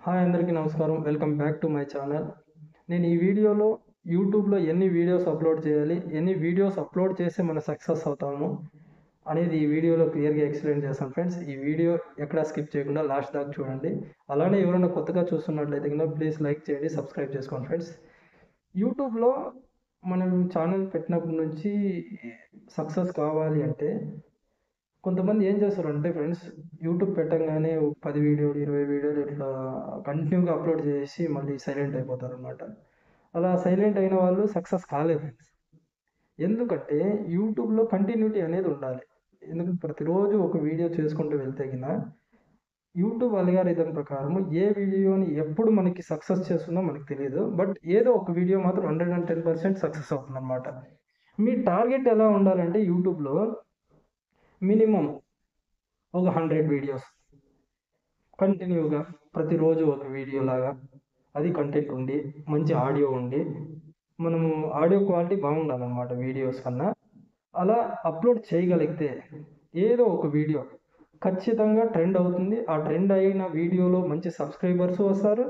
Hi అందరికీ నమస్కారం. Welcome back to my channel. నేను ఈ వీడియోలో యూట్యూబ్‌లో ఎన్ని వీడియోస్ అప్‌లోడ్ చేయాలి, ఎన్ని వీడియోస్ అప్‌లోడ్ చేస్తే మనం సక్సెస్ అవుతాము అనేది ఈ వీడియోలో క్లియర్‌గా ఎక్స్‌ప్లెయిన్ చేశాను ఫ్రెండ్స్. ఈ వీడియో ఎక్కడా స్కిప్ చేయకుండా లాస్ట్ దాకా చూడండి. అలానే ఎవరైనా కొత్తగా చూస్తున్నట్లయితే కింద ప్లీజ్ లైక్ చేయండి, సబ్స్క్రైబ్ చేసుకోండి ఫ్రెండ్స్. యూట్యూబ్‌లో మనం ఛానల్ పెట్టినప్పటి నుంచి సక్సెస్ కావాలి అంటే కొంతమంది ఏం చేస్తారంటే ఫ్రెండ్స్, యూట్యూబ్ పెట్టంగానే ఒక 10 వీడియోలు, 20 వీడియోలు ఇట్లా కంటిన్యూగా అప్‌లోడ్ చేసేసి మళ్ళీ సైలెంట్ అయిపోతారనమాట. అలా సైలెంట్ అయిన వాళ్ళు సక్సెస్ కాలేదు ఫ్రెండ్స్. ఎందుకంటే యూట్యూబ్‌లో కంటిన్యూటీ అనేది ఉండాలి. ఎందుకంటే ప్రతిరోజు ఒక వీడియో చేసుకుంటూ వెళ్తే యూట్యూబ్ అల్గారిథం ప్రకారం ఏ వీడియోని ఎప్పుడు మనకి సక్సెస్ చేస్తుందో మనకు తెలీదు. బట్ ఏదో ఒక వీడియో మాత్రం 110% సక్సెస్ అవుతుందనమాట. మీ టార్గెట్ ఎలా ఉండాలంటే యూట్యూబ్‌లో మినిమమ్ ఒక 100 వీడియోస్ కంటిన్యూగా ప్రతిరోజు ఒక వీడియో లాగా అది కంటెంట్ ఉండి, మంచి ఆడియో ఉండి, మనము ఆడియో క్వాలిటీ బాగుండాలన్నమాట వీడియోస్ కన్నా. అలా అప్లోడ్ చేయగలిగితే ఏదో ఒక వీడియో ఖచ్చితంగా ట్రెండ్ అవుతుంది. ఆ ట్రెండ్ అయిన వీడియోలో మంచి సబ్స్క్రైబర్స్ వస్తారు.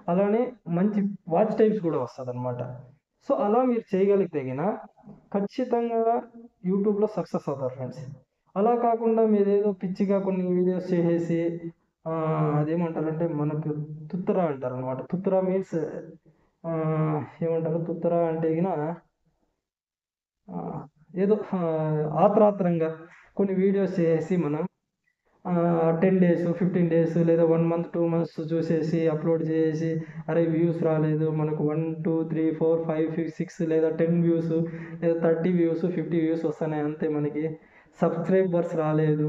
అలానే మంచి వాచ్ టైమ్స్ కూడా వస్తదనమాట. సో, అలా మీరు చేయగలిగితే ఖచ్చితంగా యూట్యూబ్‌లో సక్సెస్ అవుతారు ఫ్రెండ్స్. అలా కాకుండా మీరేదో పిచ్చిగా కొన్ని వీడియోస్ చేసేసి అదేమంటారంటే మనకు తుత్తరా అంటారనమాట. తుత్తరా మీన్స్ ఏమంటారు తుత్తరా అంటే ఏదో ఆత్రాత్రంగా కొన్ని వీడియోస్ చేసేసి మనం 10 డేస్, 15 డేస్ లేదా 1 మంత్, 2 మంత్స్ చూసేసి అప్‌లోడ్ చేసేసి అరే! వ్యూస్ రాలేదు. మనకు 1, 2, 3, 4, 5, 6 లేదా 10 వ్యూస్ లేదా 30 వ్యూస్, 50 వ్యూస్ వస్తున్నాయి అంతే మనకి. సబ్స్క్రైబర్స్ రాలేదు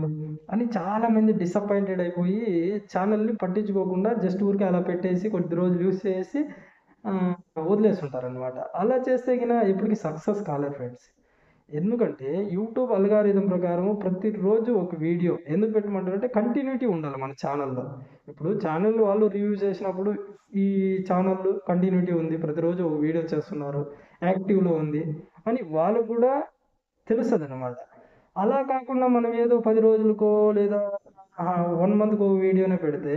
అని చాలామంది డిసప్పాయింటెడ్ అయిపోయి ఛానల్‌ని పట్టించుకోకుండా జస్ట్ ఊరికే అలా పెట్టేసి కొద్ది రోజులు యూజ్ చేసి ఆహ్, వదిలేస్తుంటారనమాట. అలా చేస్తే ఎప్పటికి సక్సెస్ కాలేరు ఫ్రెండ్స్. ఎందుకంటే యూట్యూబ్ అల్గారిథం ప్రకారం ప్రతిరోజు ఒక వీడియో ఎందుకు పెట్టమంటారంటే కంటిన్యూటీ ఉండాలి మన ఛానల్‌లో. ఇప్పుడు ఛానల్ వాళ్ళు రివ్యూ చేసినప్పుడు ఈ ఛానల్ కంటిన్యూటీ ఉంది. ప్రతిరోజు ఒక వీడియో చేస్తున్నారు. యాక్టివ్‌లో ఉంది అని వాళ్ళకు కూడా తెలుస్తదనమాట. అలా కాకుండా మనం ఏదో 10 రోజులకో లేదా 1 మంత్‌కో వీడియోనే పెడితే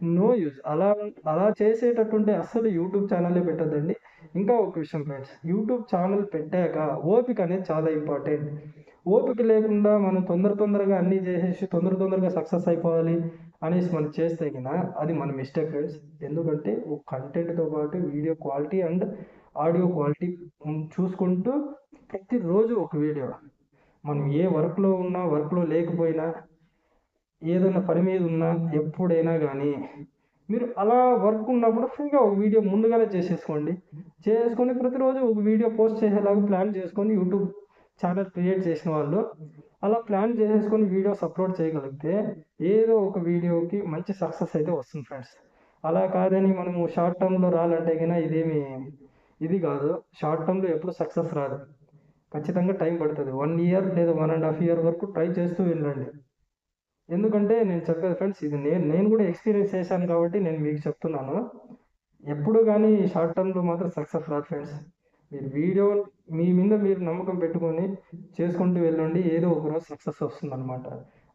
నో యూజ్. అలా చేసేటట్టుంటే అస్సలు యూట్యూబ్ ఛానలే పెట్టొద్దండి. ఇంకా ఒక విషయం ఫ్రెండ్స్, యూట్యూబ్ ఛానల్ పెట్టాక ఓపిక అనేది చాలా ఇంపార్టెంట్. ఓపిక లేకుండా మనం తొందరగా అన్నీ చేసేసి తొందరగా సక్సెస్ అయిపోవాలి అనేసి మనం చేస్తే అది మన మిస్టేక్ ఫ్రెండ్స్. ఎందుకంటే ఒక కంటెంట్‌తో పాటు video quality and audio quality చూసుకుంటూ ప్రతిరోజు ఒక వీడియో. మనం ఏ వర్క్‌లో ఉన్నా, వర్క్‌లో లేకపోయినా, ఏదైనా పని మీద ఉన్నా, ఎప్పుడైనా గానీ, మీరు అలా వర్క్ ఉన్నప్పుడు ఫ్రీగా ఒక వీడియో ముందుగానే చేసేసుకోండి. చేసుకొని ప్రతిరోజు ఒక వీడియో పోస్ట్ చేసేలాగా ప్లాన్ చేసుకొని యూట్యూబ్ ఛానల్ క్రియేట్ చేసిన వాళ్ళు, అలా ప్లాన్ చేసేసుకొని వీడియోస్ అప్‌లోడ్ చేయగలిగితే, ఏదో ఒక వీడియోకి మంచి సక్సెస్ అయితే వస్తుంది ఫ్రెండ్స్. అలా కాదని మనము షార్ట్ టర్మ్‌లో రావాలంటే ఇదేమి ఇది గాదు. షార్ట్ టర్మ్‌లో ఎప్పుడు సక్సెస్ రాదు. ఖచ్చితంగా టైం పడతది. 1 ఇయర్ లేదా 1 ½ ఇయర్ వరకు ట్రై చేస్తూ వెళ్ళండి. ఎందుకంటే నేను చెప్పేది ఫ్రెండ్స్ ఇది నేను కూడా ఎక్స్‌పీరియన్స్ చేశాను కాబట్టి నేను మీకు చెప్తున్నాను. ఎప్పుడు గాని షార్ట్ టర్మ్‌లో మాత్రం సక్సెస్ రాదు ఫ్రెండ్స్. మీరు వీడియో మీ మీద మీరు నమ్మకం పెట్టుకొని చేసుకుంటూ వెళ్ళండి. ఏదో ఒక రోజు సక్సెస్ వస్తుందనమాట.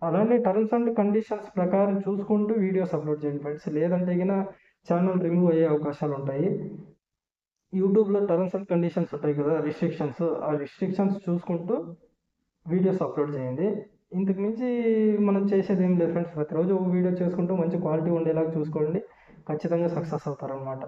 అలానే టర్మ్స్ అండ్ కండిషన్స్ ప్రకారం చూసుకుంటూ వీడియోస్ అప్‌లోడ్ చేయండి ఫ్రెండ్స్. లేదంటే ఛానల్ రిమూవ్ అయ్యే అవకాశాలుంటాయి. యూట్యూబ్‌లో టర్మ్స్ అండ్ కండిషన్స్ ఉంటాయి కదా! రిస్ట్రిక్షన్స్. ఆ రిస్ట్రిక్షన్స్ చూసుకుంటూ వీడియోస్ అప్‌లోడ్ చేయండి. ఇంతకు మించి మనం చేసేదేం లేదు ఫ్రెండ్స్. ప్రతిరోజు ఒక వీడియో చేసుకుంటూ మంచి క్వాలిటీ ఉండేలాగా చూసుకోండి. ఖచ్చితంగా సక్సెస్ అవుతారనమాట.